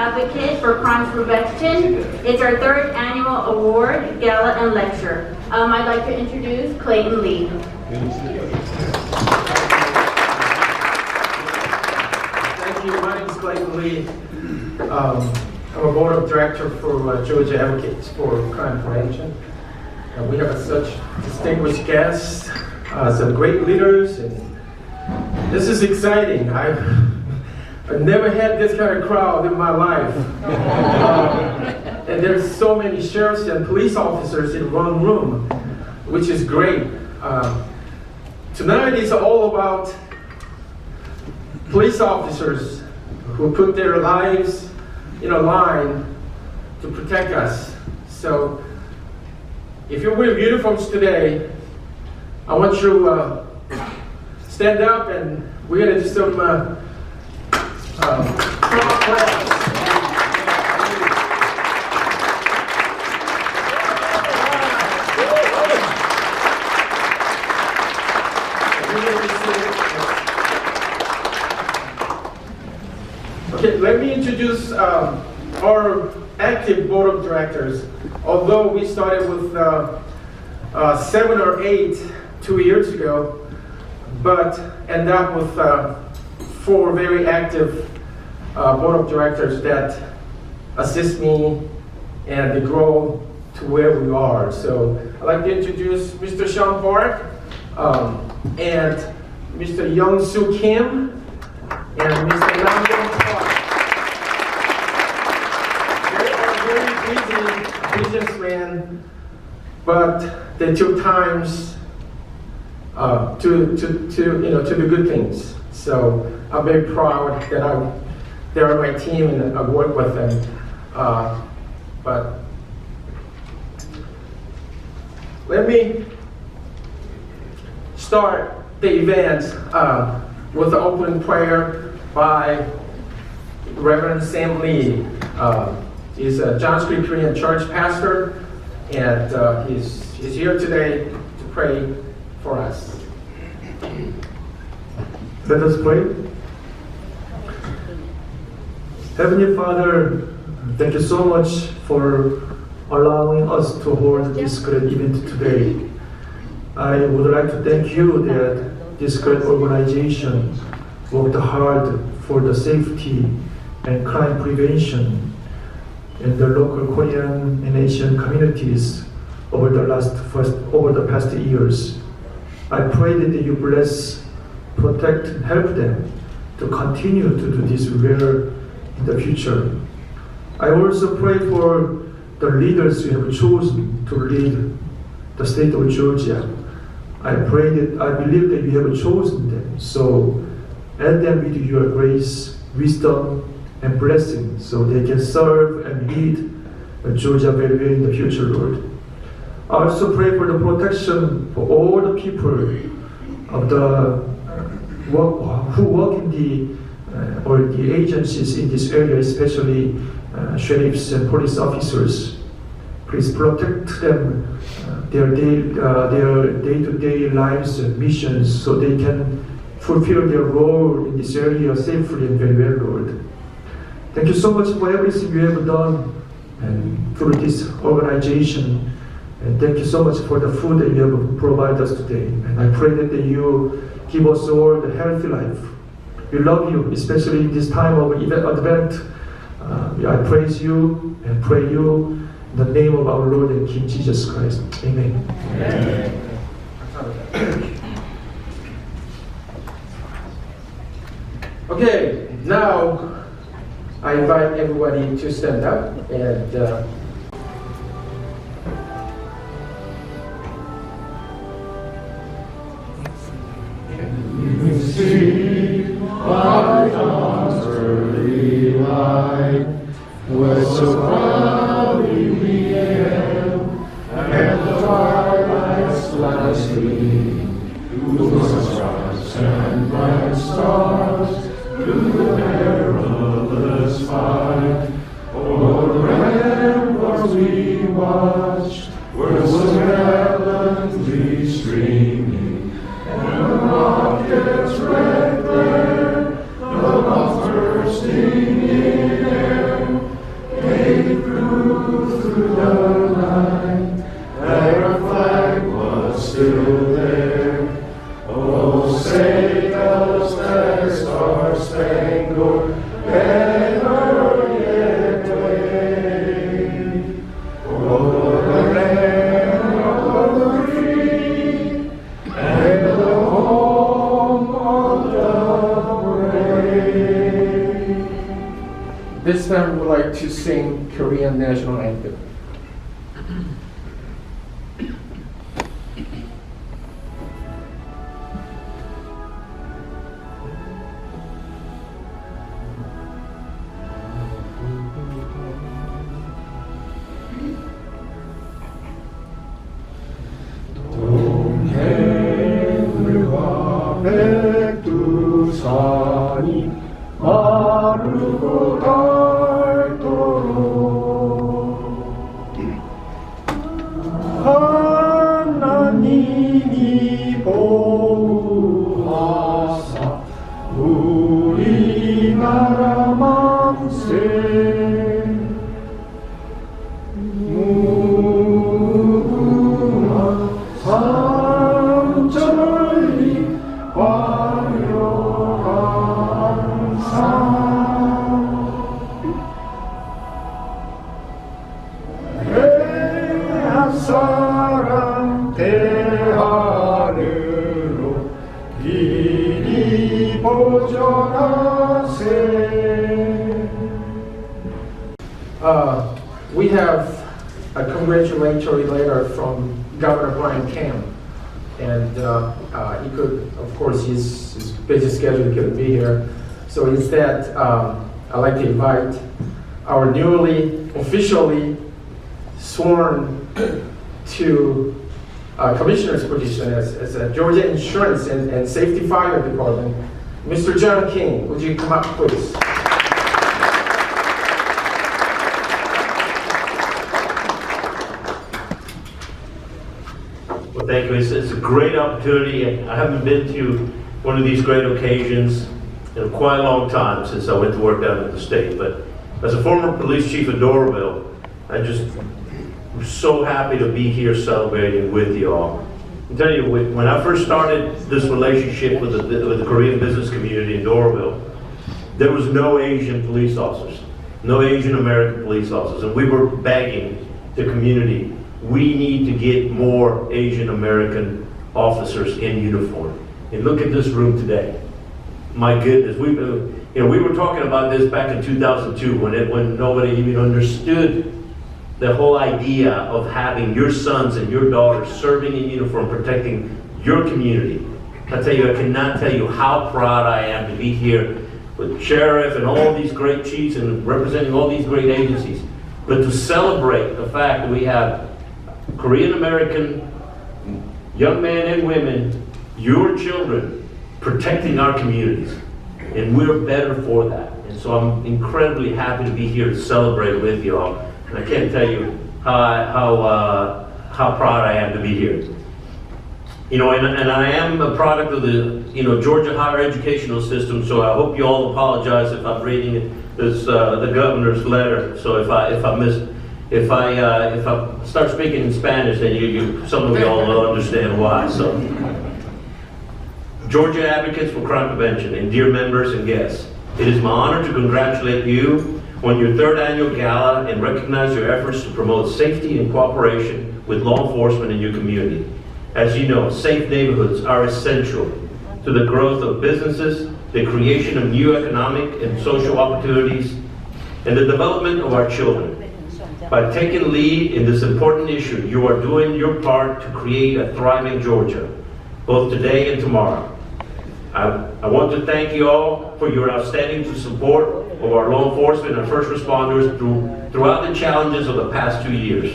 Advocate for Crime Prevention. It's our 3rd annual award, gala, and lecture. I'd like to introduce Clayton Lee. Thank you. My name is Clayton Lee. I'm a board of director for Georgia Advocates for Crime Prevention. We have such distinguished guests, some great leaders, and this is exciting. I've never had this kind of crowd in my life. And there's so many sheriffs and police officers in one room, which is great. Tonight is all about police officers who put their lives in a line to protect us. So if you wear uniforms today, I want you to stand up, and we're going to do some claps. Okay, let me introduce our active board of directors. Although we started with 7 or 8 2 years ago, but end up with 4 very active board of directors that assist me and they grow to where we are. So I'd like to introduce Mr. Sean Park and Mr. Young Soo Kim and Mr. Nam Yong Park. They are very busy businessmen, but they took times to do good things. So I'm very proud that they're on my team and I work with them. But let me start the event with the opening prayer by Reverend Sam Lee. He's a John Street Korean Church pastor, and he's here today to pray for us. Let us pray. Heavenly Father, thank you so much for allowing us to hold this great event today. I would like to thank you that this great organization worked hard for the safety and crime prevention in the local Korean and Asian communities over the past years. I pray that you bless, protect, and help them to continue to do this well in the future. I also pray for the leaders you have chosen to lead the state of Georgia. I believe that you have chosen them, so add them with your grace, wisdom, and blessing so they can serve and lead Georgia very well in the future, Lord. I also pray for the protection for all the people of who work in the agencies in this area, especially sheriffs and police officers. Please protect them, their day-to-day lives and missions, so they can fulfill their role in this area safely and very well, Lord. Thank you so much for everything you have done and through this organization. And thank you so much for the food that you have provided us today. And I pray that you give us all the healthy life. We love you, especially in this time of Advent. I praise you and pray you in the name of our Lord and King Jesus Christ. Amen. Amen. Okay, now I invite everybody to stand up and see by dawn's early light, was so cloudy the air, and the twilight's last gleam, through stars and bright stars, through the perilous fight. O'er the ramparts we watched, where was gallantly streaming, and the rocket's red glare, the bombs bursting in air, This time we would like to sing Korean national anthem. 동해물과 백두산이 마르고 닳도록 하나님이 보호하사 우리나라 만세 무궁한 삼천리 화려한 산 대한사랑 대하늘로 길이 보존하세. We have a congratulatory letter from Governor Brian Kemp, and he could, of course, his busy schedule couldn't be here. So instead, I'd like to invite our newly officially sworn to commissioner's position as a Georgia Insurance and Safety Fire Department, Mr. John King. Would you come up, please? Well, thank you. It's a great opportunity. I haven't been to one of these great occasions in quite a long time since I went to work down at the state. But as a former police chief of Doraville, I just am so happy to be here celebrating with you all. I'll tell you, when I first started this relationship with the Korean business community in Doraville, there was no Asian police officers, no Asian American police officers, and we were begging the community, we need to get more Asian American officers in uniform. And look at this room today. My goodness, we were talking about this back in 2002 when nobody even understood the whole idea of having your sons and your daughters serving in uniform, protecting your community. I tell you, I cannot tell you how proud I am to be here with Sheriff and all these great chiefs and representing all these great agencies. But to celebrate the fact that we have Korean American young men and women, your children, protecting our communities. And we're better for that. And so I'm incredibly happy to be here to celebrate with you all. And I can't tell you how proud I am to be here. And I am a product of the Georgia higher educational system, so I hope you all apologize if I'm reading this the governor's letter. So if I start speaking in Spanish, then some of you all will understand why. So, Georgia Advocates for Crime Prevention, and dear members and guests, it is my honor to congratulate you on your third annual gala and recognize your efforts to promote safety and cooperation with law enforcement in your community. As you know, safe neighborhoods are essential to the growth of businesses, the creation of new economic and social opportunities, and the development of our children. By taking lead in this important issue, you are doing your part to create a thriving Georgia, both today and tomorrow. I want to thank you all for your outstanding support of our law enforcement and first responders throughout the challenges of the past 2 years.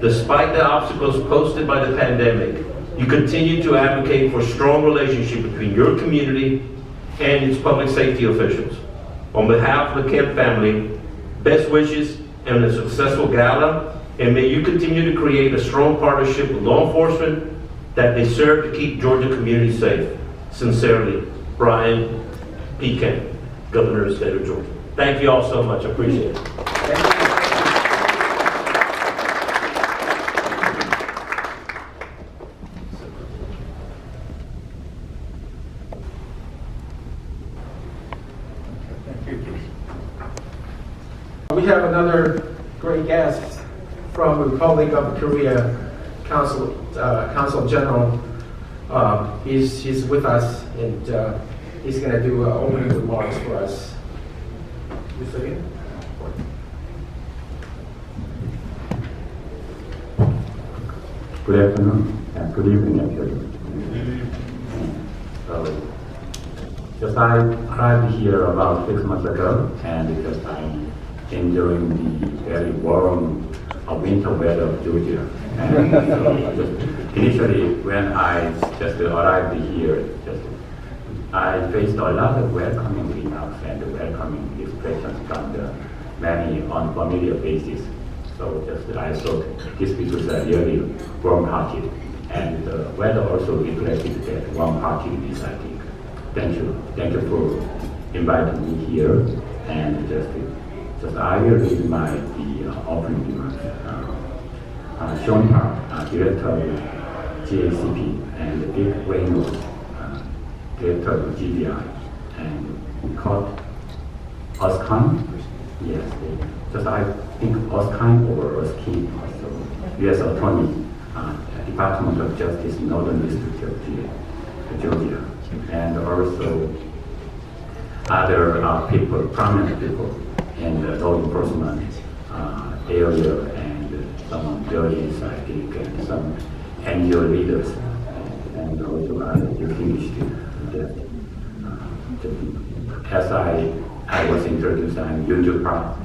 Despite the obstacles posed by the pandemic, you continue to advocate for a strong relationship between your community and its public safety officials. On behalf of the Kemp family, best wishes and a successful gala, and may you continue to create a strong partnership with law enforcement that they serve to keep Georgia communities safe. Sincerely, Brian P. Kemp, Governor of the State of Georgia. Thank you all so much. I appreciate it. We have another great guest from the Republic of Korea, Consul General. He's with us, and he's going to do opening remarks for us. Good afternoon and good evening, everyone. So, just I arrived here about 6 months ago, and just I'm enjoying the very warm winter weather of Georgia. And so just initially, when I just arrived here, I faced a lot of welcoming remarks and welcoming expressions from the many unfamiliar faces. So just I thought these people are really warm-hearted, and the weather also reflected that warm-heartedness, I think. Thank you for inviting me here, and just I will read the opening remarks. Sean Park, Director of GACP, and Dick Reynolds, Director of GBI, and Kurt Oskan, yes, just I think Oskan or Oskin, also U.S. Attorney, Department of Justice, Northern District of Georgia, and also other people, prominent people in the law enforcement area, and some judges, I think, and some NGO leaders, and also other distinguished guests. As I was introduced, I'm Yunju Park,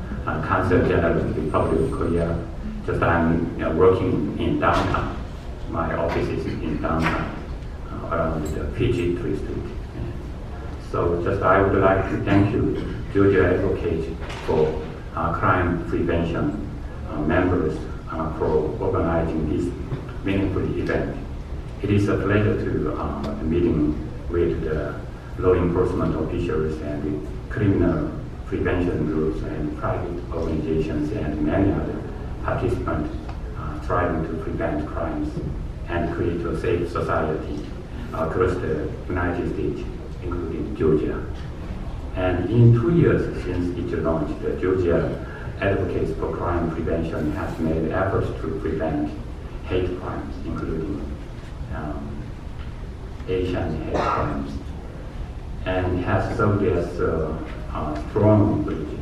Consul General of the Republic of Korea. Just I'm working in downtown. My office is in downtown, around the PG 3 Street. So just I would like to thank you, Georgia Advocates for Crime Prevention members for organizing this meaningful event. It is a pleasure to meeting with the law enforcement officials and criminal prevention groups and private organizations and many other participants trying to prevent crimes and create a safe society across the United States, including Georgia. And in 2 years since it launched, the Georgia Advocates for Crime Prevention has made efforts to prevent hate crimes, including Asian hate crimes, and has served as a strong bridge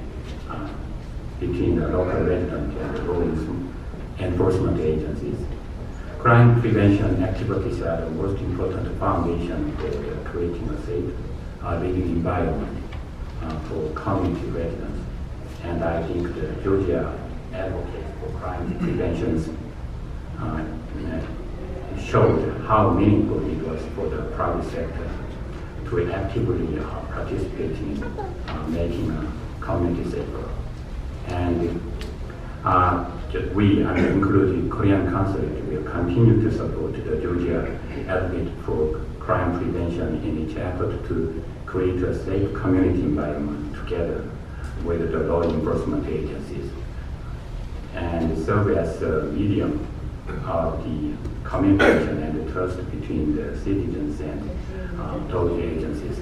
between the local residents and the law enforcement agencies. Crime prevention activities are the most important foundation for creating a safe living environment for community residents. And I think the Georgia Advocates for Crime Prevention showed how meaningful it was for the private sector to actively participate in making a community safer. And we, including Korean Consulate, will continue to support the Georgia Advocate for Crime Prevention in its effort to create a safe community environment together with the law enforcement agencies, and serve as a medium of the communication and the trust between the citizens and those agencies.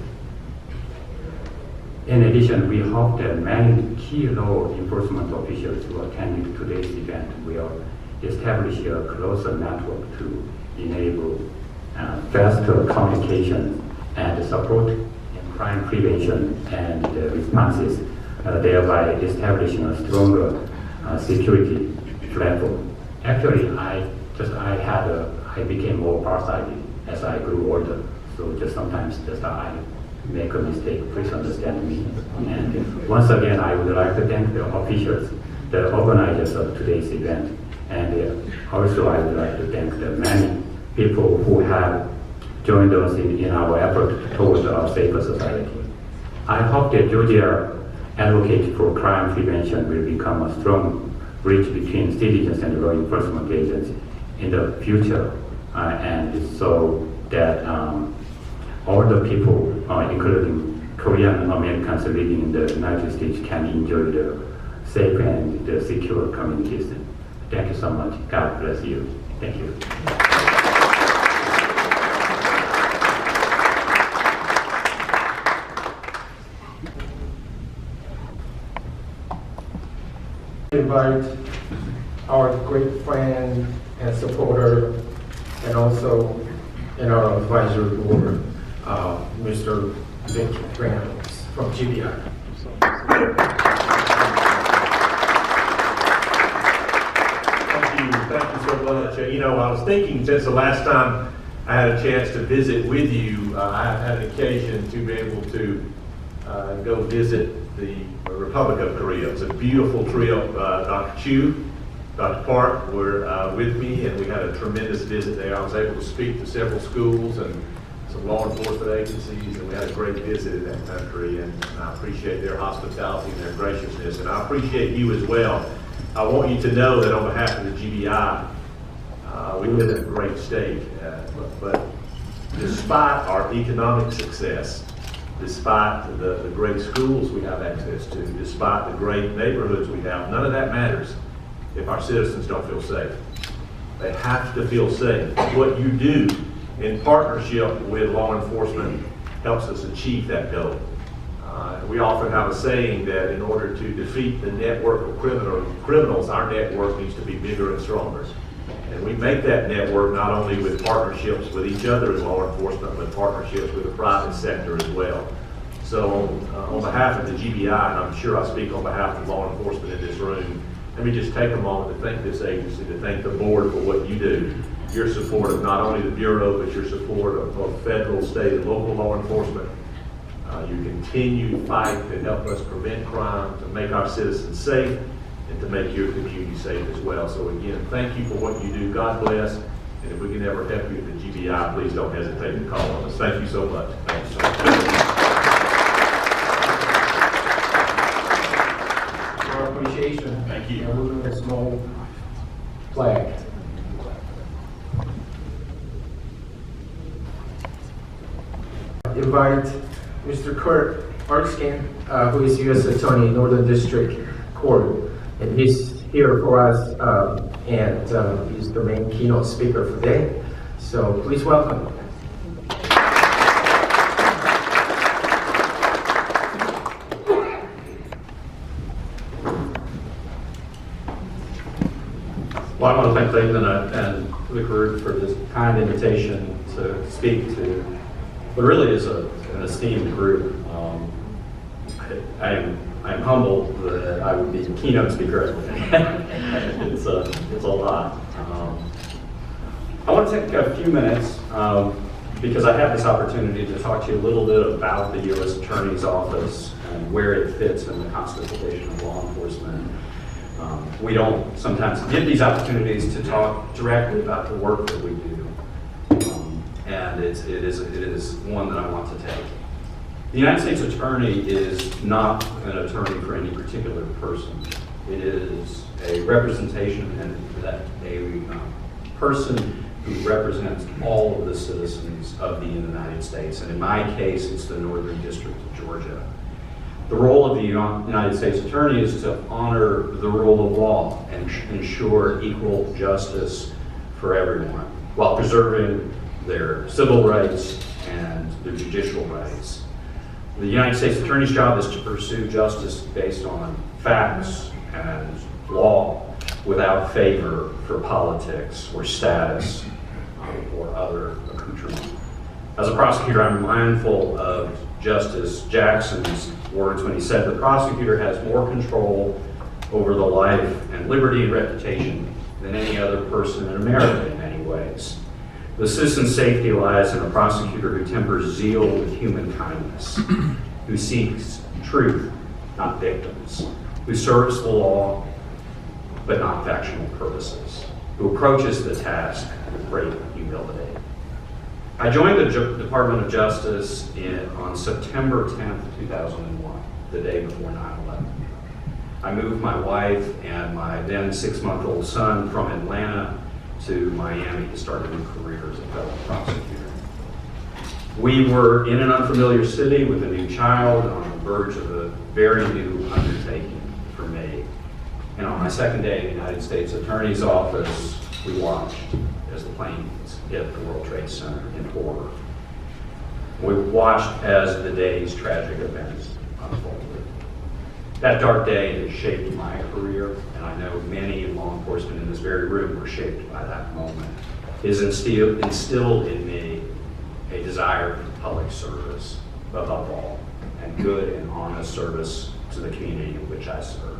In addition, we hope that many key law enforcement officials who attended today's event will establish a closer network to enable faster communication and support in crime prevention and responses, thereby establishing a stronger security platform. Actually, I became more farsighted as I grew older. So just sometimes I make a mistake, please understand me. And once again, I would like to thank the officials, the organizers of today's event, and also I would like to thank the many people who have joined us in our effort towards a safer society. I hope that Georgia Advocates for Crime Prevention will become a strong bridge between citizens and law enforcement agencies in the future, and so that all the people, including Korean Americans living in the United States, can enjoy the safe and the secure communities. Thank you so much. God bless you. Thank you. Invite our great friend and supporter, and also in our advisory board, Mr. Dick Reynolds from GBI. you know, I was thinking since the last time I had a chance to visit with you, I had an occasion to be able to go visit the Republic of Korea. It was a beautiful trip. Dr. Chu, Dr. Park were with me, and we had a tremendous visit there. I was able to speak to several schools and some law enforcement agencies, and we had a great visit in that country, and I appreciate their hospitality and their graciousness, and I appreciate you as well. I want you to know that on behalf of the GBI, we live in a great state, but despite our economic success, despite the great schools we have access to, despite the great neighborhoods we have, none of that matters if our citizens don't feel safe. They have to feel safe. What you do in partnership with law enforcement helps us achieve that goal. We often have a saying that in order to defeat the network of criminals, our network needs to be bigger and stronger. And we make that network not only with partnerships with each other as law enforcement, but partnerships with the private sector as well. So on behalf of the GBI, and I'm sure I speak on behalf of law enforcement in this room, let me just take a moment to thank this agency, to thank the board for what you do. Your support of not only the Bureau, but your support of federal, state, and local law enforcement. You continue to fight to help us prevent crime, to make our citizens safe, and to make your community safe as well. So again, thank you for what you do. God bless. And if we can ever help you at the GBI, please don't hesitate to call on us. Thank you so much. Thank you so much. For our appreciation. Thank you. We're doing a small flag. Invite Mr. Kurt Erskine, who is U.S. Attorney, Northern District Court, and he's here for us, and he's the main keynote speaker for today. So please welcome. Well, I want to thank Clayton and the group for this kind invitation to speak to what really is an esteemed group. I am humbled that I would be a keynote speaker. It's a lot. I want to take a few minutes because I have this opportunity to talk to you a little bit about the U.S. Attorney's Office and where it fits in the constitution of law enforcement. We don't sometimes get these opportunities to talk directly about the work that we do, and it is one that I want to take. The United States Attorney is not an attorney for any particular person. It is a representation and that a person who represents all of the citizens of the United States, and in my case, it's the Northern District of Georgia. The role of the United States Attorney is to honor the rule of law and ensure equal justice for everyone while preserving their civil rights and their judicial rights. The United States Attorney's job is to pursue justice based on facts and law without favor for politics or status or other accoutrement. As a prosecutor, I'm mindful of Justice Jackson's words when he said the prosecutor has more control over the life and liberty and reputation than any other person in America in many ways. The citizen's safety lies in a prosecutor who tempers zeal with human kindness, who seeks truth, not victims, who serves the law, but not factional purposes, who approaches the task with great humility. I joined the Department of Justice on September 10th, 2001, the day before 9/11. I moved my wife and my then 6-month-old son from Atlanta to Miami to start a new career as a federal prosecutor. We were in an unfamiliar city with a new child on the verge of a very new undertaking for me. And on my second day in the United States Attorney's Office, we watched as the planes hit the World Trade Center in horror. We watched as the day's tragic events unfolded. That dark day has shaped my career, and I know many in law enforcement in this very room were shaped by that moment. It has instilled in me a desire for public service, above all, and good and honest service to the community in which I serve.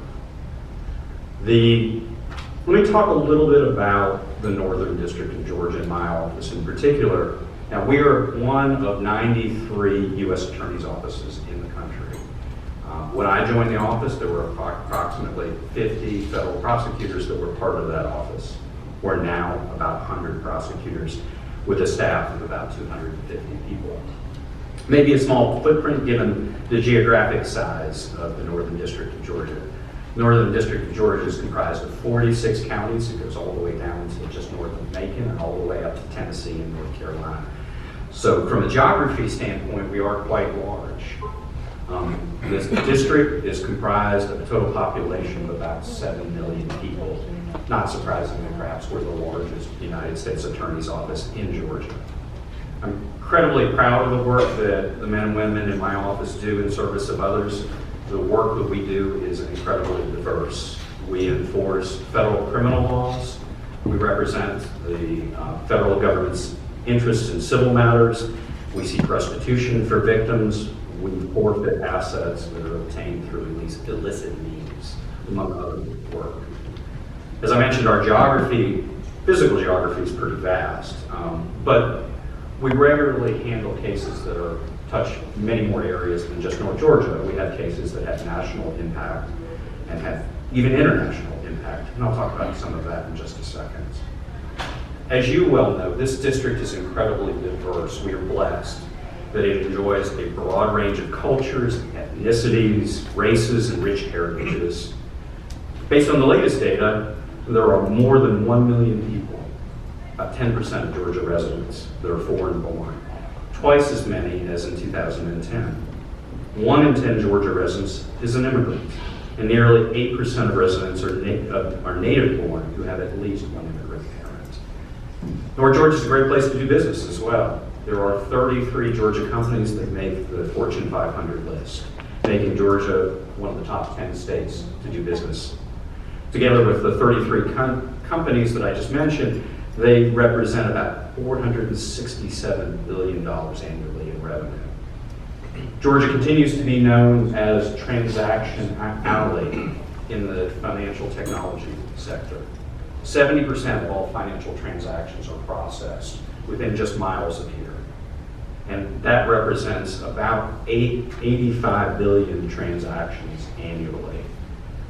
Let me talk a little bit about the Northern District of Georgia, in my office in particular. Now, we are one of 93 U.S. Attorney's offices in the country. When I joined the office, there were approximately 50 federal prosecutors that were part of that office. We're now about 100 prosecutors with a staff of about 250 people. Maybe a small footprint given the geographic size of the Northern District of Georgia. The Northern District of Georgia is comprised of 46 counties. It goes all the way down to just north of Macon and all the way up to Tennessee and North Carolina. So from a geography standpoint, we are quite large. This district is comprised of a total population of about 7 million people. Not surprisingly, perhaps we're the largest United States Attorney's office in Georgia. I'm incredibly proud of the work that the men and women in my office do in service of others. The work that we do is incredibly diverse. We enforce federal criminal laws. We represent the federal government's interests in civil matters. We seek restitution for victims. We forfeit assets that are obtained through illicit means, among other work. As I mentioned, our geography, physical geography, is pretty vast, but we regularly handle cases that touch many more areas than just North Georgia. We have cases that have national impact and have even international impact, and I'll talk about some of that in just a second. As you well know, this district is incredibly diverse. We are blessed that it enjoys a broad range of cultures, ethnicities, races, and rich heritages. Based on the latest data, there are more than 1 million people, about 10% of Georgia residents, that are foreign born, twice as many as in 2010. 1 in 10 Georgia residents is an immigrant, and nearly 8% of residents are native born who have at least one immigrant parent. North Georgia is a great place to do business as well. There are 33 Georgia companies that make the Fortune 500 list, making Georgia one of the top 10 states to do business. Together with the 33 companies that I just mentioned, they represent about $467 billion annually in revenue. Georgia continues to be known as Transaction Alley in the financial technology sector. 70% of all financial transactions are processed within just miles of here. And that represents about 85 billion transactions annually.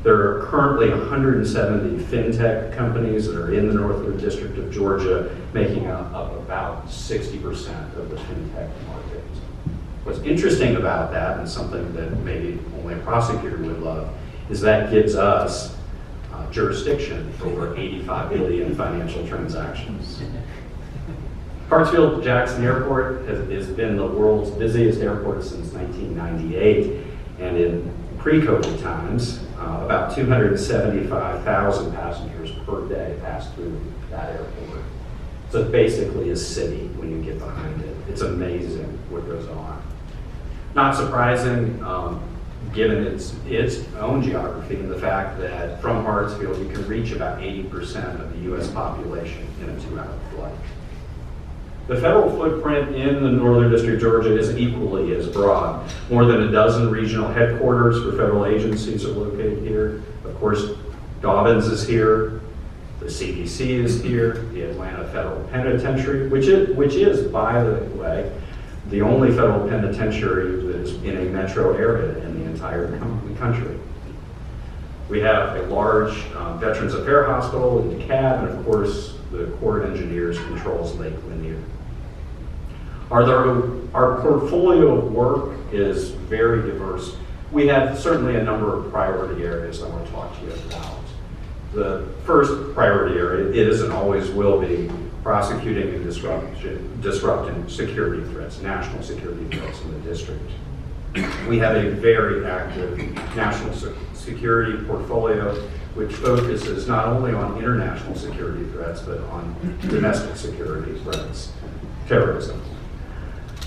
There are currently 170 fintech companies that are in the Northern District of Georgia, making up about 60% of the fintech market. What's interesting about that, and something that maybe only a prosecutor would love, is that gives us jurisdiction over 85 billion financial transactions. Hartsfield-Jackson Airport has been the world's busiest airport since 1998, and in pre-COVID times, about 275,000 passengers per day pass through that airport. So it's basically a city when you get behind it. It's amazing what goes on. Not surprising, given its own geography and the fact that from Hartsfield you can reach about 80% of the U.S. population in a 2-hour flight. The federal footprint in the Northern District of Georgia is equally as broad. More than a dozen regional headquarters for federal agencies are located here. Of course, Dobbins is here, the CDC is here, the Atlanta Federal Penitentiary, which is, by the way, the only federal penitentiary that is in a metro area in the entire country. We have a large Veterans Affairs Hospital in DeKalb, and of course, the Corps of Engineers controls Lake Lanier. Our portfolio of work is very diverse. We have certainly a number of priority areas I want to talk to you about. The first priority area is and always will be prosecuting and disrupting security threats, national security threats in the district. We have a very active national security portfolio which focuses not only on international security threats but on domestic security threats, terrorism.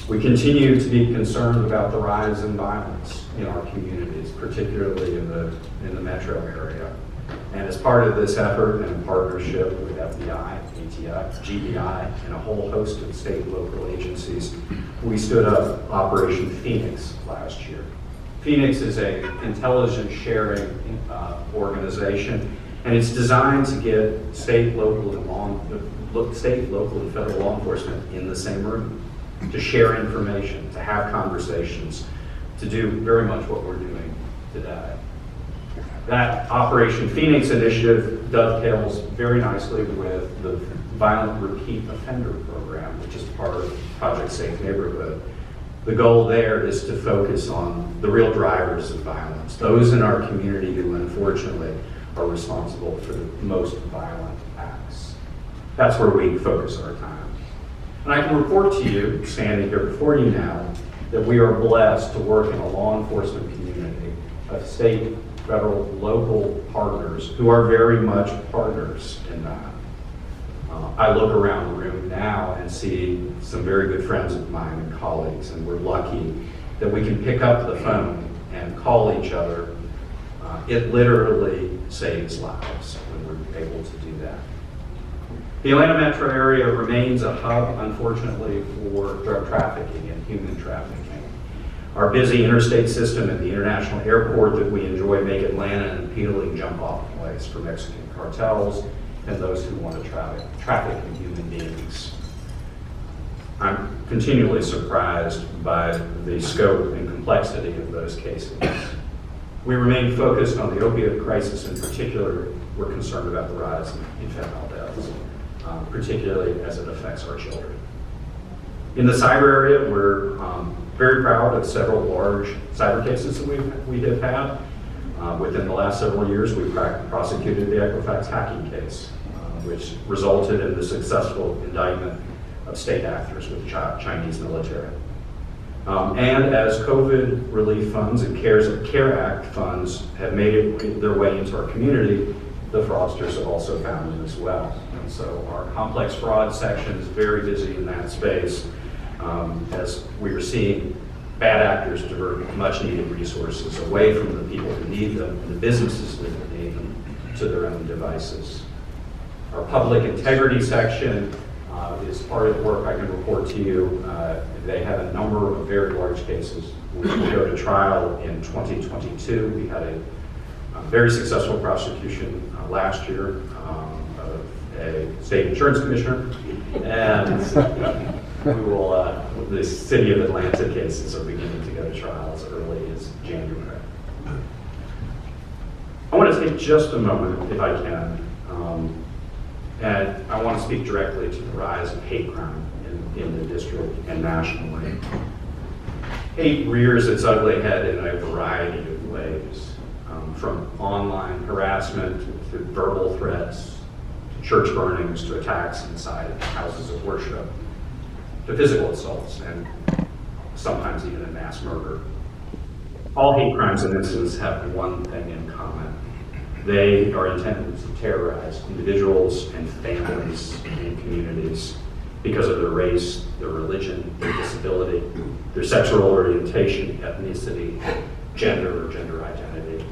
We continue to be concerned about the rise in violence in our communities, particularly in the metro area. And as part of this effort and in partnership with FBI, ATF, GBI, and a whole host of state and local agencies, we stood up Operation Phoenix last year. Phoenix is an intelligence sharing organization, And it's designed to get state, local, and federal law enforcement in the same room, to share information, to have conversations, to do very much what we're doing today. That Operation Phoenix initiative dovetails very nicely with the Violent Repeat Offender Program, which is part of Project Safe Neighborhood. The goal there is to focus on the real drivers of violence, those in our community who unfortunately are responsible for the most violent acts. That's where we focus our time. And I can report to you, standing here before you now, that we are blessed to work in a law enforcement community of state, federal, local partners who are very much partners in that. I look around the room now and see some very good friends of mine and colleagues, and we're lucky that we can pick up the phone and call each other. It literally saves lives when we're able to do that. The Atlanta metro area remains a hub, unfortunately, for drug trafficking and human trafficking. Our busy interstate system and the international airport that we enjoy make Atlanta an appealing jump-off place for Mexican cartels and those who want to traffic in human beings. I'm continually surprised by the scope and complexity of those cases. We remain focused on the opioid crisis. In particular, we're concerned about the rise in fentanyl deaths, particularly as it affects our children. In the cyber area, we're very proud of several large cyber cases that we have had. Within the last several years, we prosecuted the Equifax hacking case, which resulted in the successful indictment of state actors with the Chinese military. And as COVID relief funds and CARE Act funds have made their way into our community, the fraudsters have also found them as well. And so our complex fraud section is very busy in that space as we are seeing bad actors divert much needed resources away from the people who need them and the businesses that need them to their own devices. Our public integrity section is part of the work I can report to you. They have a number of very large cases. We will go to trial in 2022. We had a very successful prosecution last year of a state insurance commissioner, and we will. The City of Atlanta cases are beginning to go to trial as early as January. I want to take just a moment, if I can, and I want to speak directly to the rise of hate crime in the district and nationally. Hate rears its ugly head in a variety of ways, from online harassment to verbal threats, to church burnings, to attacks inside houses of worship, to physical assaults, and sometimes even a mass murder. All hate crimes and incidents have one thing in common. They are intended to terrorize individuals and families and communities because of their race, their religion, their disability, their sexual orientation, ethnicity, gender, or gender identity.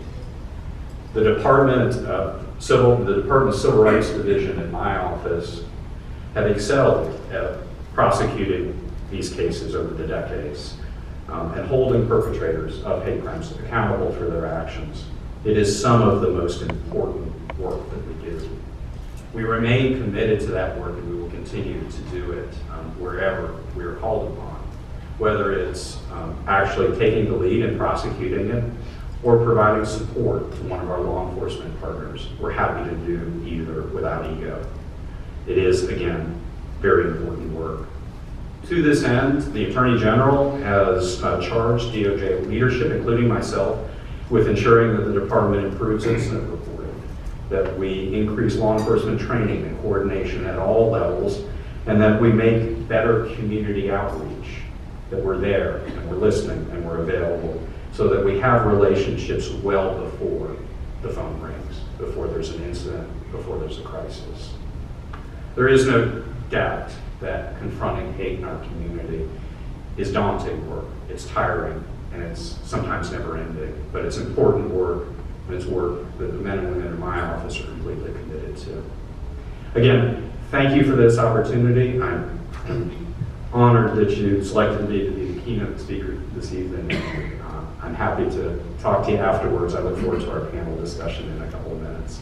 The Department of Civil Rights Division in my office have excelled at prosecuting these cases over the decades and holding perpetrators of hate crimes accountable for their actions. It is some of the most important work that we do. We remain committed to that work, and we will continue to do it wherever we are called upon, whether it's actually taking the lead and prosecuting it or providing support to one of our law enforcement partners. We're happy to do either without ego. It is, again, very important work. To this end, the Attorney General has charged DOJ leadership, including myself, with ensuring that the department improves incident reporting, that we increase law enforcement training and coordination at all levels, and that we make better community outreach, that we're there and we're listening and we're available, so that we have relationships well before the phone rings, before there's an incident, before there's a crisis. There is no doubt that confronting hate in our community is daunting work. It's tiring, and it's sometimes never ending, but it's important work, and it's work that the men and women in my office are completely committed to. Again, thank you for this opportunity. I'm honored that you selected me to be the keynote speaker this evening. I'm happy to talk to you afterwards. I look forward to our panel discussion in a couple of minutes.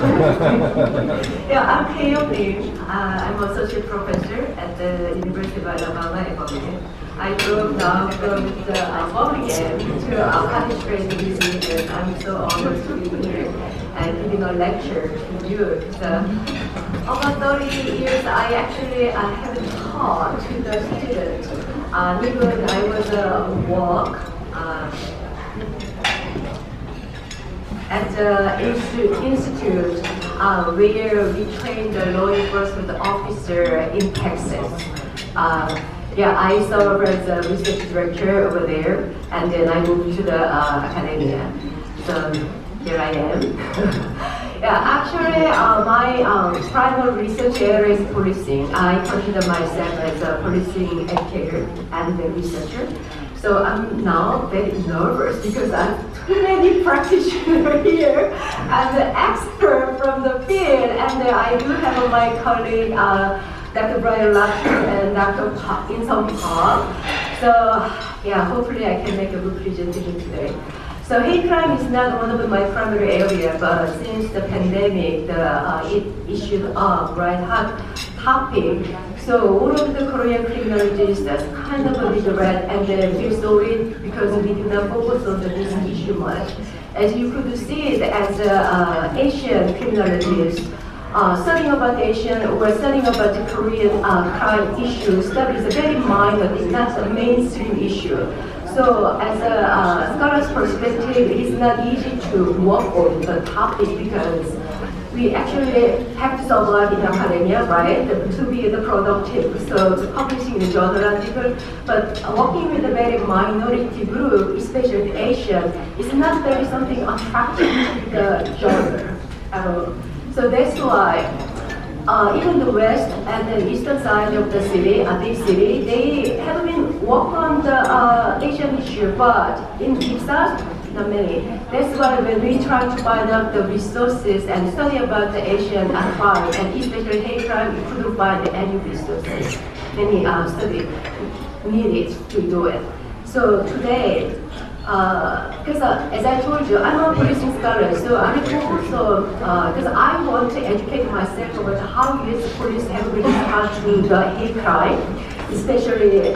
Yeah, I'm Keo Lim. I'm associate professor at the University of Alabama at Birmingham. I drove down from the Birmingham to participate in this meeting. I'm so honored to be here and giving a lecture to you. Over 30 years, I haven't taught to the students. Even I was work at the institute where we train the law enforcement officer in Texas. Yeah, I serve as a research director over there, and then I moved to the academia. So here I am. Yeah, actually, my primary research area is policing. I consider myself as a policing educator and a researcher. So I'm now very nervous because I have too many practitioners here. I'm the expert from the field, and I do have my colleague, Dr. Brian Latter and Dr. Insom Park. So yeah, hopefully I can make a good presentation today. So hate crime is not one of my primary area, but since the pandemic, it issued up right hot topic. So all of the Korean criminalities that's kind of a bit red, and then we're sorry because we did not focus on this issue much. As you could see it as Asian criminalities, studying about Asian or studying about the Korean crime issues, that is a very minor, it's not a mainstream issue. So as a scholar's perspective, it is not easy to work on the topic because we actually have to survive in academia, right, to be the productive, so publishing the journal article, but working with a very minority group, especially Asian, is not very something attractive to the journal at all. So that's why even the west and the eastern side of the city, big city, they have been working on the Asian issue, but in deep south, not many. That's why when we try to find out the resources and study about the Asian crime, and especially hate crime, we couldn't find any resources, any study needed to do it. So today, because as I told you, I'm a policing scholar, so I also, because I want to educate myself about how US police have been responded to the hate crime, especially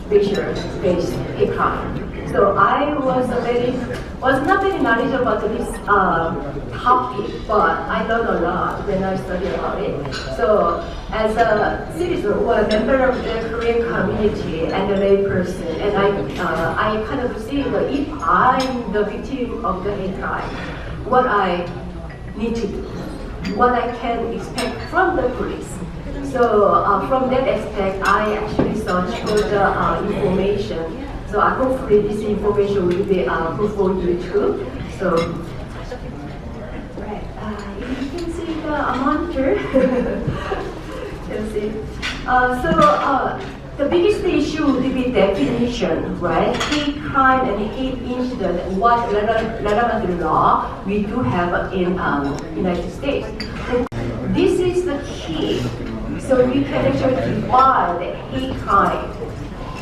racial-based hate crime. So I was not very knowledgeable about this topic, but I learned a lot when I studied about it. So as a citizen or a member of the Korean community and a lay person, and I kind of see that if I'm the victim of the hate crime, what I need to do, what I can expect from the police. So from that aspect, I actually searched for the information. So hopefully this information will be good for you too. So, right, you can see the monitor. Let's see. The biggest issue would be definition, right? Hate crime and hate incident, what relevant law we do have in United States. And this is the key. So you can actually divide the hate crime,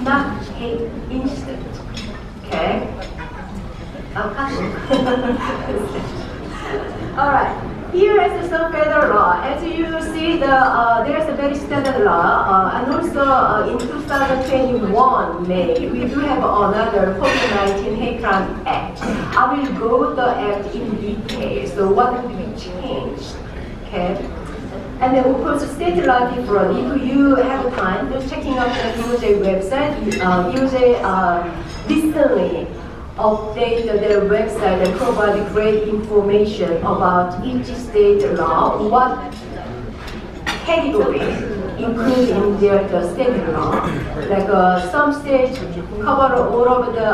not hate incident. Okay? All right. Here is some federal law. As you see, there's a very standard law, and also in 2021 May, we do have another COVID-19 Hate Crime Act. I will go the act in detail. So what will be changed? Okay. And then of course state law different. If you have time, just checking out the UJ website. UJ recently updated their website and provide great information about each state law, what categories include in their state law. Like some states cover all of the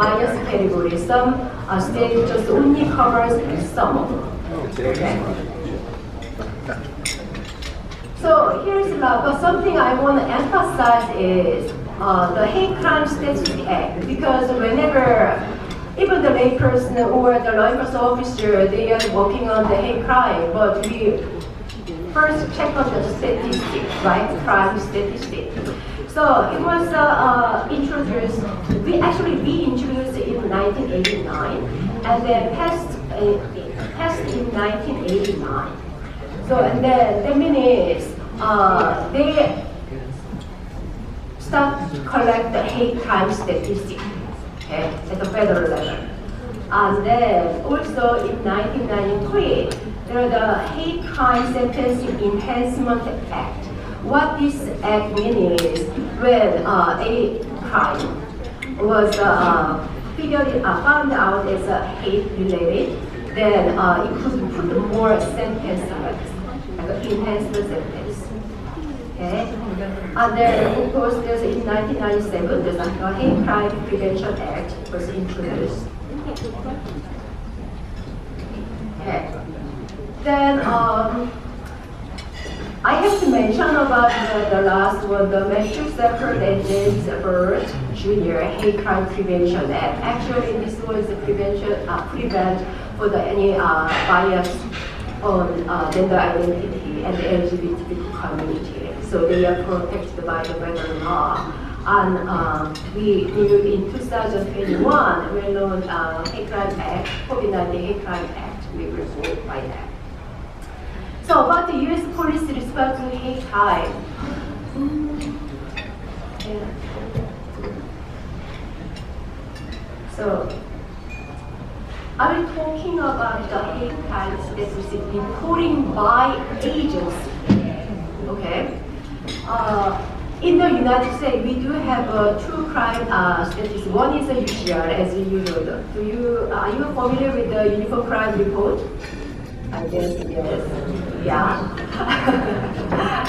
various categories. Some states just only covers some of them. Okay. So here's something I want to emphasize is the Hate Crime Statistic Act, because whenever even the layperson or the law enforcement officer, they are working on the hate crime, but we first check on the statistics, right? Crime statistics. So it was introduced, we introduced it in 1989, and then passed passed in 1989. So, and then that means they start to collect the hate crime statistics, okay, at the federal level. And then also in 1993, there are the Hate Crime Sentencing Enhancement Act. What this act means is when a crime was found out as a hate-related, then it could put more sentence, like an enhanced sentence. Okay. And then, of course, there's in 1997, there's a Hate Crime Prevention Act was introduced. Okay. Then I have to mention about the last one, the Matthew Stafford and James Byrd Jr. Hate Crime Prevention Act. Actually, this was the prevent for any bias on gender identity and the LGBT community. So they are protected by the federal law. And we knew in 2021, well-known Hate Crime Act, COVID-19 Hate Crime Act, we were revoked by that. So about the U.S. police response to hate crime. Yeah. So, are we talking about the hate crime statistics reporting by agency? Okay. In the United States, we do have two crime statistics. One is the UCR, as you know. Are you familiar with the Uniform Crime Report? I guess yes. Yeah.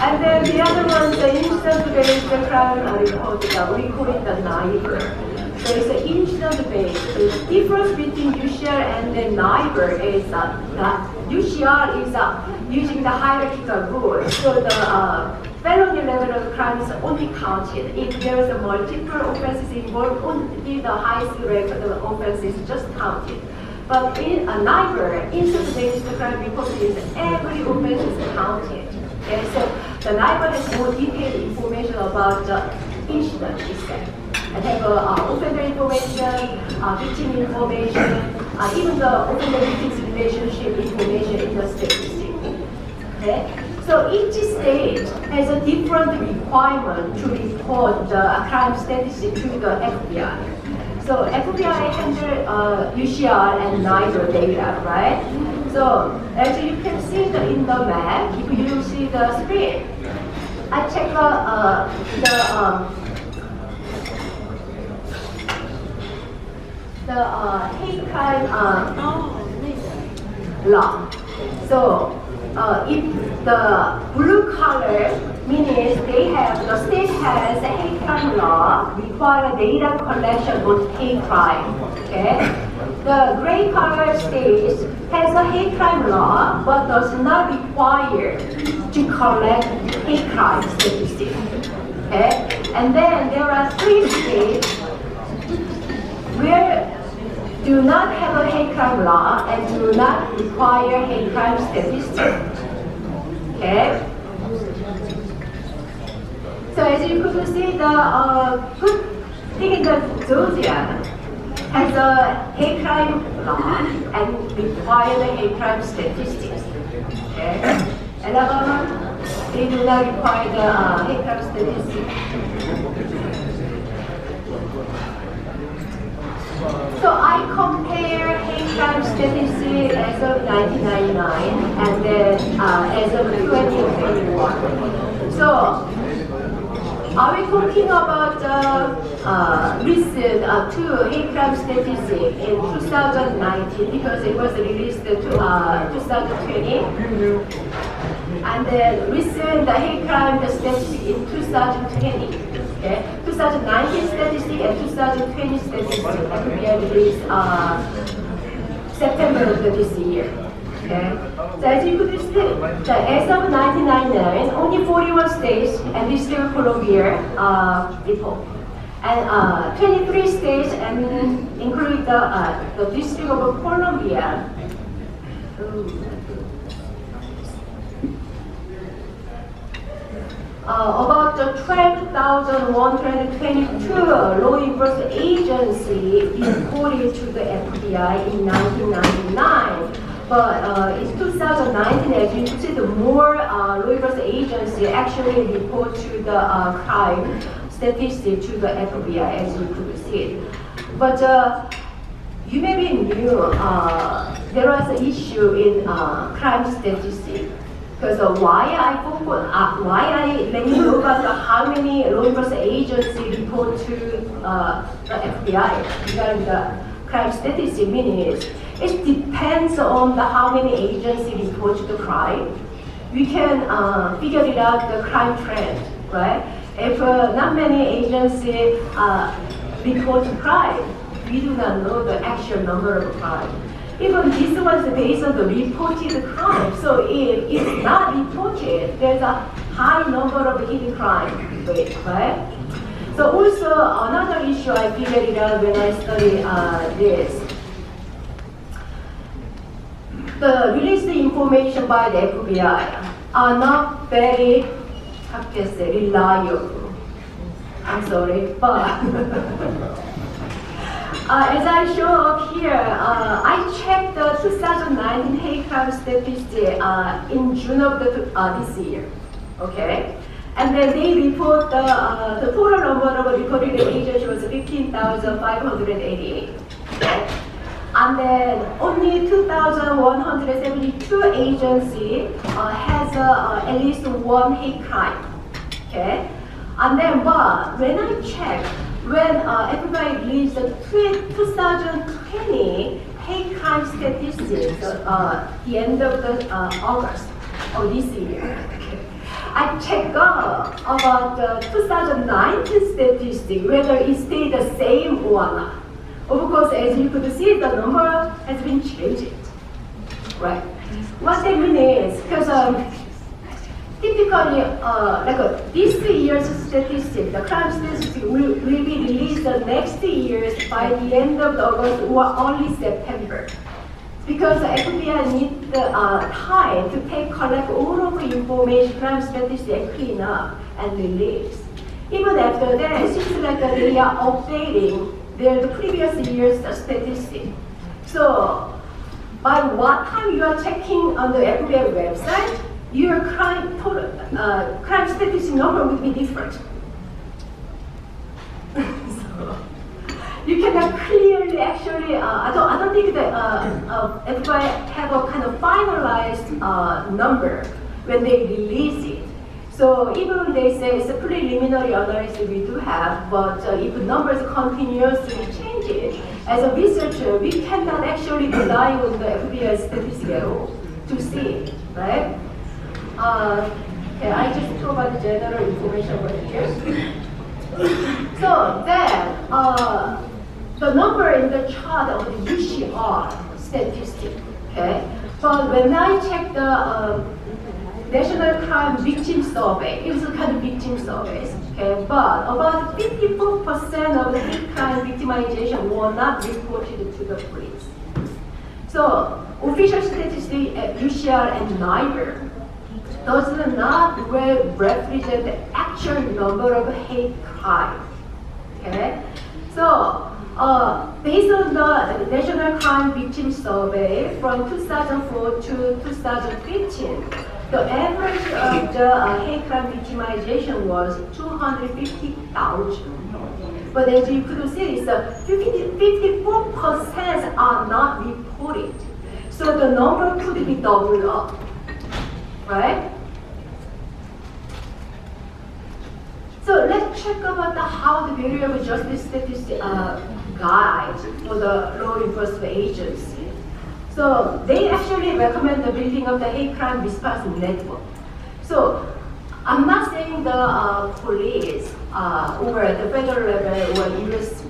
And then the other one, the incident-based crime report, we call it the NIBR. So it's an incident-based. The difference between UCR and the NIBR is that UCR is using the hierarchical rule. So the felony level of crime is only counted if there is a multiple offenses involved. Only the highest level of offense is just counted. But in a NIBR, incident-based crime report is every offense is counted. Okay, so the NIBR has more detailed information about the incident itself. And have offender information, victim information, even the offender-victim's relationship information in the statistic. Okay? So each state has a different requirement to report the crime statistic to the FBI. So FBI handle UCR and NIBR data, right? So as you can see in the map, if you see the screen, I check the hate crime law. So if the blue color means the state has a hate crime law require data collection on hate crime. Okay, the gray color state has a hate crime law but does not require to collect hate crime statistics. Okay, and then there are 3 states where do not have a hate crime law and do not require hate crime statistics. Okay. So as you could see, the good thing is that Georgia has a hate crime law and require the hate crime statistics. Okay. Alabama, they do not require the hate crime statistics. So I compare hate crime statistics as of 1999 and then as of 2021. So are we talking about recent 2 hate crime statistics in 2019 because it was released to 2020, and then recent hate crime statistics in 2020. Okay, 2019 statistics and 2020 statistics will be released September of this year. Okay, so as you could see, as of 1999, only 41 states and District of Columbia report, and 23 states and including the District of Columbia. About 12,122 law enforcement agencies reported to the FBI in 1999. But in 2019, as you can see, the more law enforcement agencies actually report to the crime statistic to the FBI, as you could see. But you may be new. There was an issue in crime statistics. Because why I let you know about how many law enforcement agencies report to the FBI regarding the crime statistics, meaning it depends on how many agencies report to the crime. We can figure it out the crime trend, right? If not many agencies report to crime, we do not know the actual number of crime. Even this was based on the reported crime. So if it's not reported, there's a high number of hidden crime rate, right? So also another issue I figured it out when I studied this. The released information by the FBI are not very, how can I say, reliable. I'm sorry, but as I show up here, I checked the 2019 hate crime statistic in June of this year, okay? And then they report the total number of reported agents was 15,588. Okay? And then only 2,172 agencies has at least one hate crime, okay? And then, but when I checked, when everybody released the 2020 hate crime statistics the end of August of this year, I checked about the 2019 statistic, whether it stayed the same or not. Of course, as you could see, the number has been changed, right? What that means is, because typically, this year's statistic, the crime statistic will be released the next year by the end of August or only September. Because the FBI needs the time to collect all of the information, crime statistics, clean up and release. Even after that, it seems like they are updating the previous year's statistic. So, by what time you are checking on the FBI website, your crime statistic number will be different. So, you cannot clearly actually, I don't think that FBI have a kind of finalized number when they release it. So even they say it's a preliminary analysis we do have, but if the numbers continuously change, as a researcher, we cannot actually rely on the FBI statistics at all to see it, right? Okay, I just provide general information over here. So then, the number in the chart of the UCR statistic, okay? But when I check the National Crime Victim Survey, it was a kind of victim surveys, okay? But about 54% of the hate crime victimization were not reported to the police. So official statistics at UCR and NIBR does not represent the actual number of hate crime, okay? So based on the National Crime Victim Survey from 2004 to 2015, the average of the hate crime victimization was 250,000. But as you could see, 54% are not reported. So the number could be doubled up, right? So let's check about how the Bureau of Justice Statistics guides for the law enforcement agency. So they actually recommend the building of the hate crime response network. So I'm not saying the police or the federal level or U.S.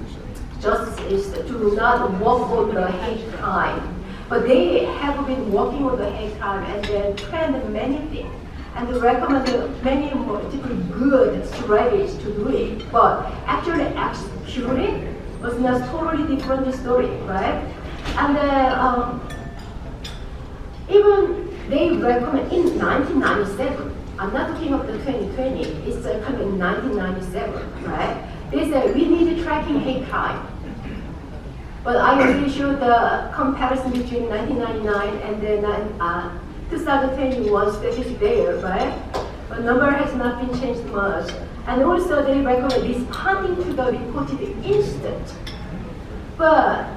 justice do not work on the hate crime, but they have been working on the hate crime and then trained many things and recommend many multiple good strategies to do it. But actually executing was a totally different story, right? And then even they recommend in 1997, I'm not talking about the 2020, it's coming in 1997, right? They said we need tracking hate crime. But I already showed the comparison between 1999 and then 2021 statistic there, right? But number has not been changed much. And also they recommend responding to the reported incident. But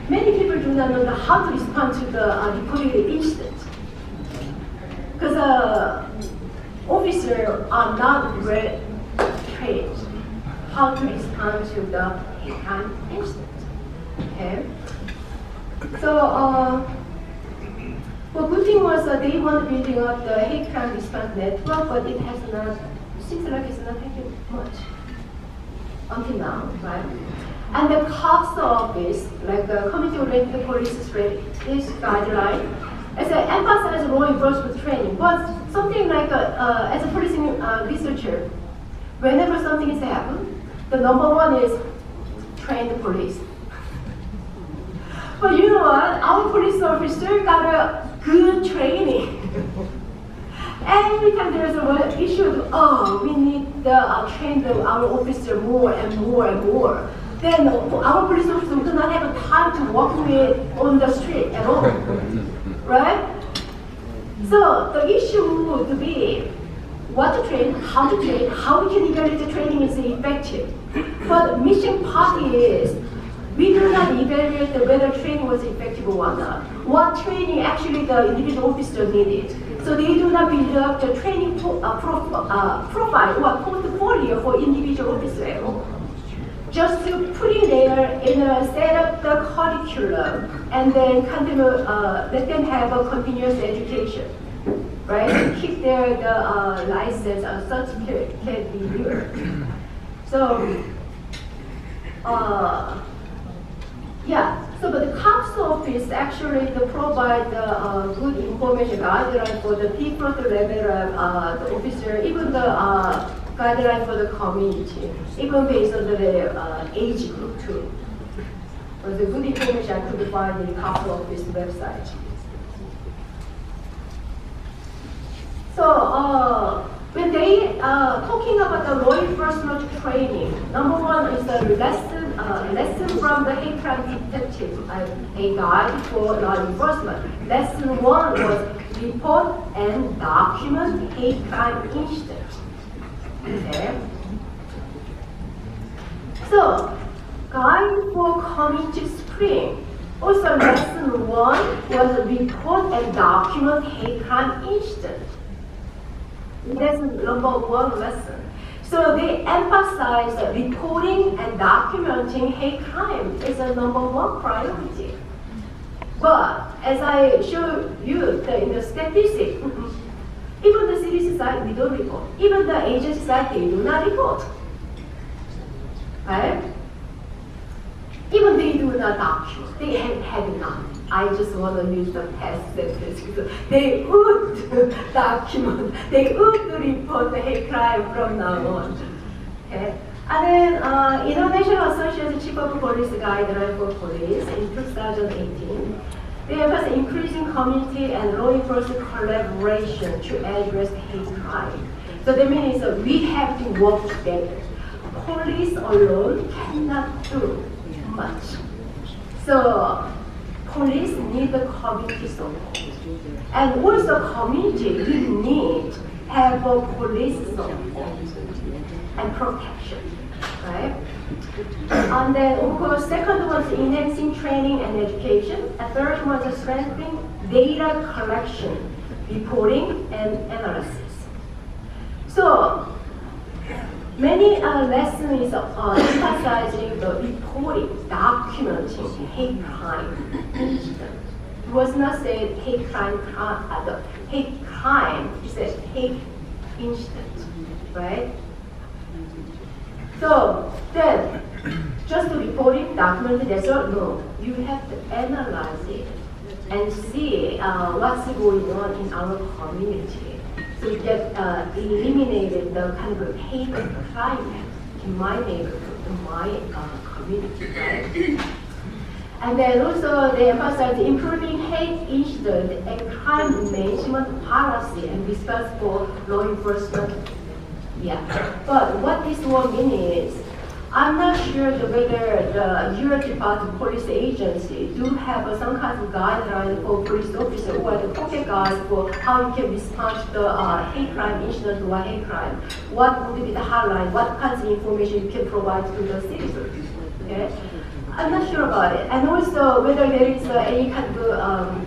many people do not know how to respond to the reported incident. Because officers are not well trained how to respond to the hate crime incident. Okay? So, well, good thing was they want building up the hate crime response network, but it has not, seems like it's not happening much until now, right? And the cops office, like the community-oriented police this guideline, as an emphasize law enforcement training, was something like as a policing researcher, whenever something is happened, the number one is train the police. But you know what? Our police officer got a good training. Every time there's an issue, we need to train our officer more and more and more. Then our police officer do not have time to walk with on the street at all, right? So the issue would be what to train, how we can evaluate the training is effective. But the mission part is we do not evaluate whether training was effective or not. What training actually the individual officer needed. So they do not build up the training profile or portfolio for individual officer at all. Just to put it there in set up the curriculum and then continue, let them have a continuous education, right? Keep their license or certificate reviewer. So, so but the cops office actually provide good information guideline for the different level of the officer, even the guideline for the community, even based on the age group too. But the good information I could find in the cops office website. So when they talking about the law enforcement training, number one is the lesson from the hate crime detective, a guide for law enforcement. Lesson one was report and document hate crime incidents. Okay. So guide for community spring. Also lesson one was report and document hate crime incidents. That's number one lesson. So they emphasize that reporting and documenting hate crime is a number one priority. But as I showed you in the statistics, even the city society, we don't report. Even the agency side, they do not report. Right? Even they do not document. They have not. I just want to use the past sentence. They would document, they would report the hate crime from now on. Okay? And then International Association Chief of Police Guideline for Police in 2018, they emphasize increasing community and law enforcement collaboration to address hate crime. So that means we have to work together. Police alone cannot do much. So police need the community support. And also community will need have a police support and protection, right? And then of course second one is enhancing training and education. And third one is strengthening data collection, reporting and analysis. So many lessons is emphasizing the reporting, documenting hate crime incident. It was not said hate crime, the hate crime, it said hate incident, right? So then, just the reporting, documenting, that's all, no. You have to analyze it and see what's going on in our community. So that eliminated the kind of hate crime in my neighborhood, in my community, right? And then also they emphasize improving hate incident and crime management policy and responsible law enforcement. Yeah. But what this will mean is I'm not sure whether the U.S. Department of Police agency do have some kind of guideline for police officers who are the pocket guys for how you can respond to the hate crime incident or hate crime. What would be the hotline? What kinds of information you can provide to the citizens? Okay? I'm not sure about it. And also whether there is any kind of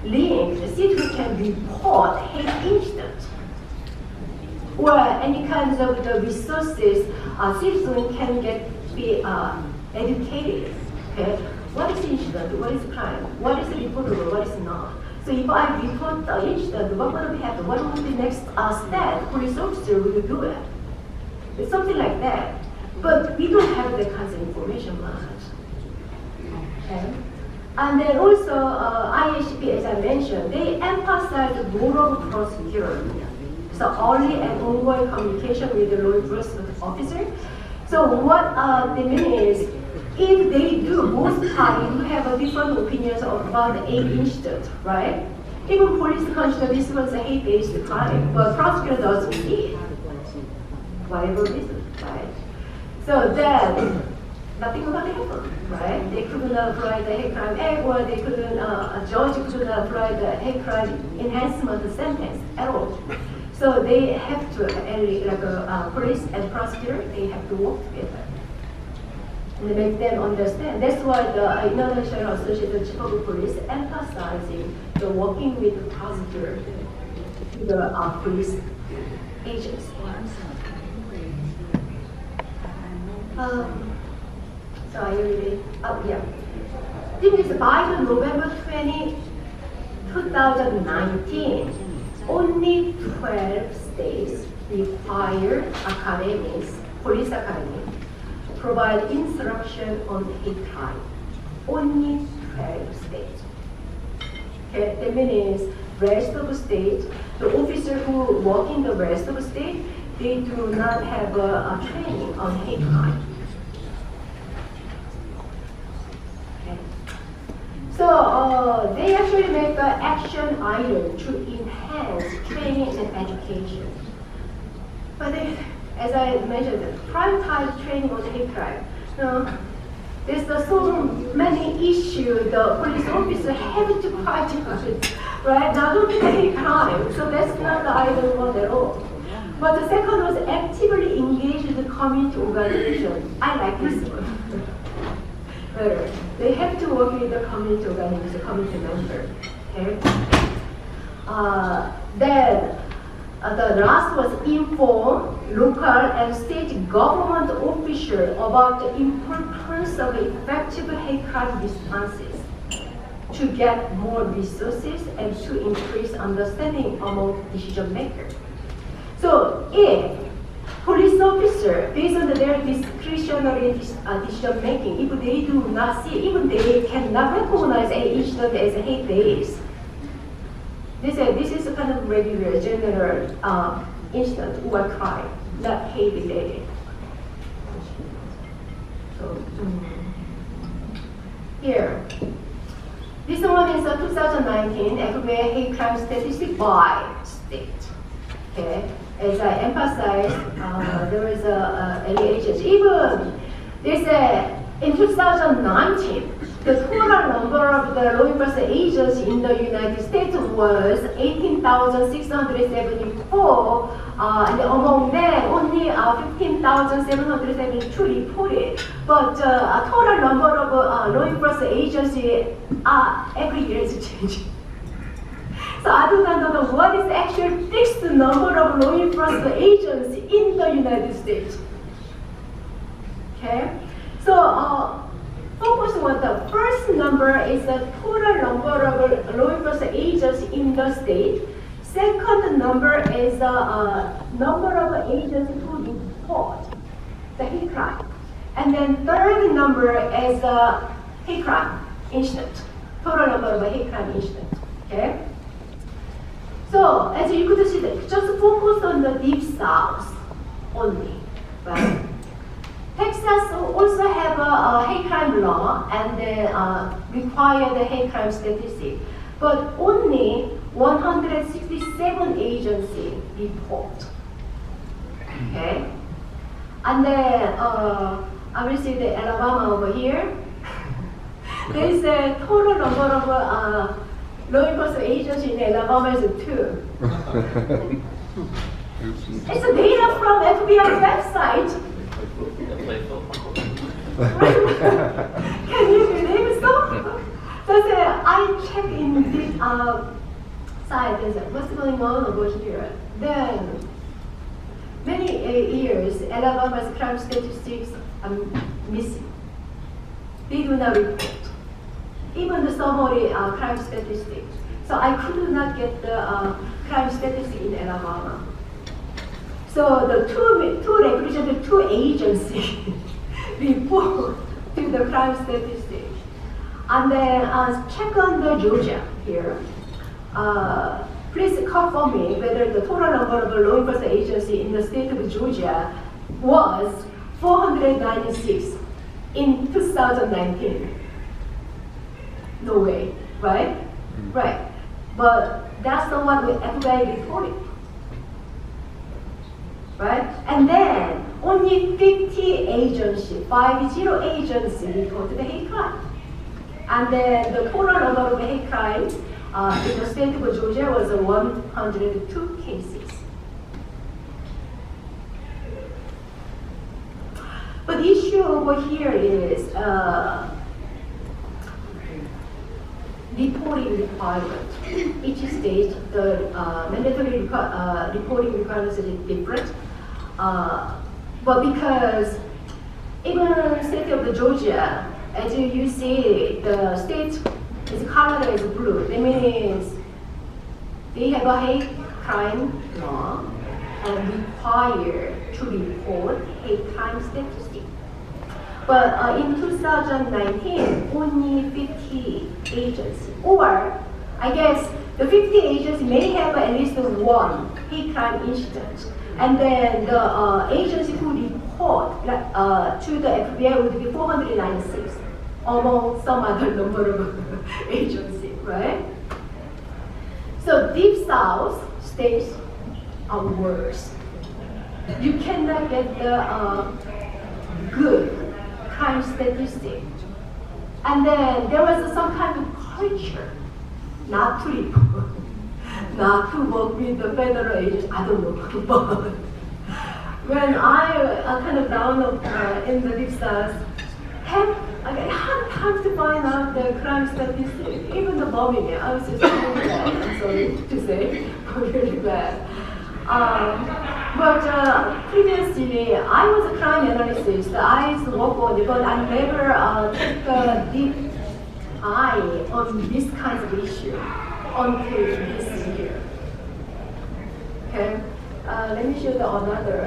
link the citizen can report hate incident or any kinds of the resources citizens can be educated. Okay, what is incident? What is crime? What is reportable? What is not? So if I report the incident, what will happen? What will be the next step? Police officer will do it. It's something like that. But we don't have that kind of information much. Okay. And then also IACP, as I mentioned, they emphasize the role of prosecutor. So early and ongoing communication with the law enforcement officer. So what they mean is, if they do, both parties have a different opinions about the hate incident, right? Even police consider this was a hate-based crime, but prosecutor doesn't see it. Whatever reason, right? So then, nothing will happen, right? They couldn't apply the hate crime act, or they couldn't, a judge couldn't apply the hate crime enhancement sentence at all. So they have to, like police and prosecutor, they have to work together. And they make them understand. That's why the International Association of Chicago Police emphasizing the working with the prosecutor, the police agents. So are you ready? Oh, yeah. Thing is, by the November 20, 2019, only 12 states require academies, police academy, provide instruction on hate crime. Only 12 states. Okay, that means rest of the states, the officers who work in the rest of the state, they do not have a training on hate crime. Okay. So they actually make an action item to enhance training and education. But they, as I mentioned, prime time training on hate crime. There's so many issues the police officer have to fight with, right? Not only the hate crime, so that's not the ideal one at all. But the second was actively engage the community organization. I like this one. They have to work with the community organization, community member. Okay. Then the last was inform local and state government officials about the importance of effective hate crime responses to get more resources and to increase understanding among decision makers. So if police officer, based on their discretionary decision making, if they do not see, even they cannot recognize an incident as a hate base, they say this is a kind of regular, general incident or crime, not hate related. So here, this one is a 2019 FBI hate crime statistic by state. Okay, as I emphasized, there is a agency. Even they say in 2019, the total number of the law enforcement agents in the United States was 18,674, and among them, only 15,772 reported. But total number of law enforcement agencies every year is changing. So I do not know what is the actual fixed number of law enforcement agents in the United States. Okay, so focus on the first number is the total number of law enforcement agents in the state. Second number is the number of agents who report the hate crime. And then third number is the hate crime incident, total number of hate crime incident. Okay. So as you could see, just focus on the deep south only, right? Texas also have a hate crime law and require the hate crime statistic, but only 167 agencies report. Okay, And then obviously the Alabama over here. There is a total number of law enforcement agencies in Alabama is 2. It's the data from FBI website. Can you believe so? So I check in this site and said, what's going on over here? Then many years, Alabama's crime statistics are missing. They do not report. Even the summary crime statistics. So I could not get the crime statistics in Alabama. So the two representative, two agencies report to the crime statistics. And then check on the Georgia here. Please confirm me whether the total number of law enforcement agencies in the state of Georgia was 496 in 2019. No way, right? Right. But that's the one with FBI reported. Right? And then only 50 agencies, 50 agencies reported the hate crime. And then the total number of hate crimes in the state of Georgia was 102 cases. But the issue over here is reporting requirement. Each state, the mandatory reporting requirements is different. But because even in the state of Georgia, as you see, the state is color is blue. That means they have a hate crime law and require to report hate crime statistics. But in 2019, only 50 agencies, or I guess the 50 agencies may have at least one hate crime incident. And then the agency who report to the FBI would be 496 among some other number of agencies, right? So Deep South states are worse. You cannot get the good crime statistic. And then there was some kind of culture not to report, not to work with the federal agents. I don't know, but when I kind of down in the Deep South, I had time to find out the crime statistics, even the bombing. I was just really glad, I'm sorry to say, really glad. But previously, I was a crime analyst. I used to work on it, but I never took a deep eye on this kind of issue until this year. Okay, let me show you another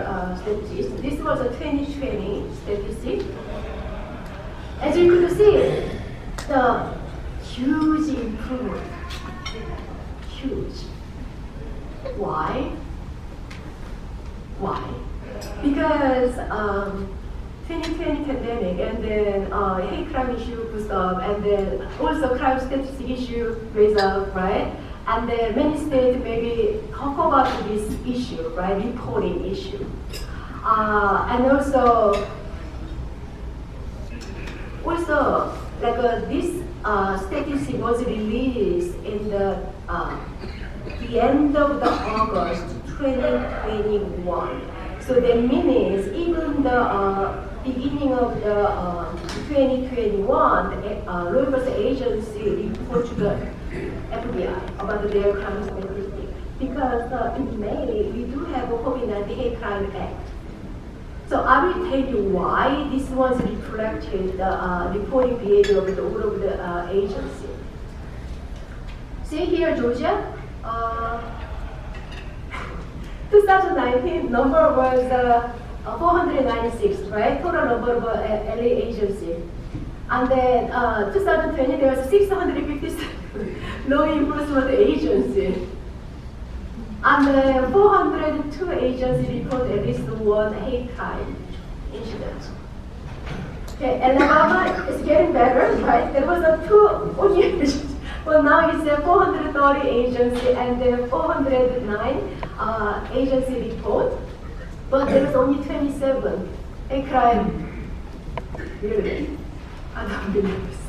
statistic. This was a 2020 statistic. As you could see, the huge improvement. Huge. Why? Why? Because 2020 pandemic and then hate crime issue goes up, and then also crime statistic issue raised up, right? And then many states maybe talk about this issue, right? Reporting issue. And also like this statistic was released in the end of the August 2021. So that means even the beginning of the 2021, law enforcement agency report to the FBI about their crime statistics. Because in May, we do have a COVID-19 hate crime act. So I will tell you why this was reflected the reporting behavior of all of the agency. See here, Georgia. 2019 number was 496, right? Total number of LA agency. And then 2020 there was 657 law enforcement agency. And then 402 agencies report at least one hate crime incident. Okay, Alabama is getting better, right? There was a 2 only agencies. Well, now it's 430 agency and 409 agency report, but there is only 27 A crime. Really? I don't believe this.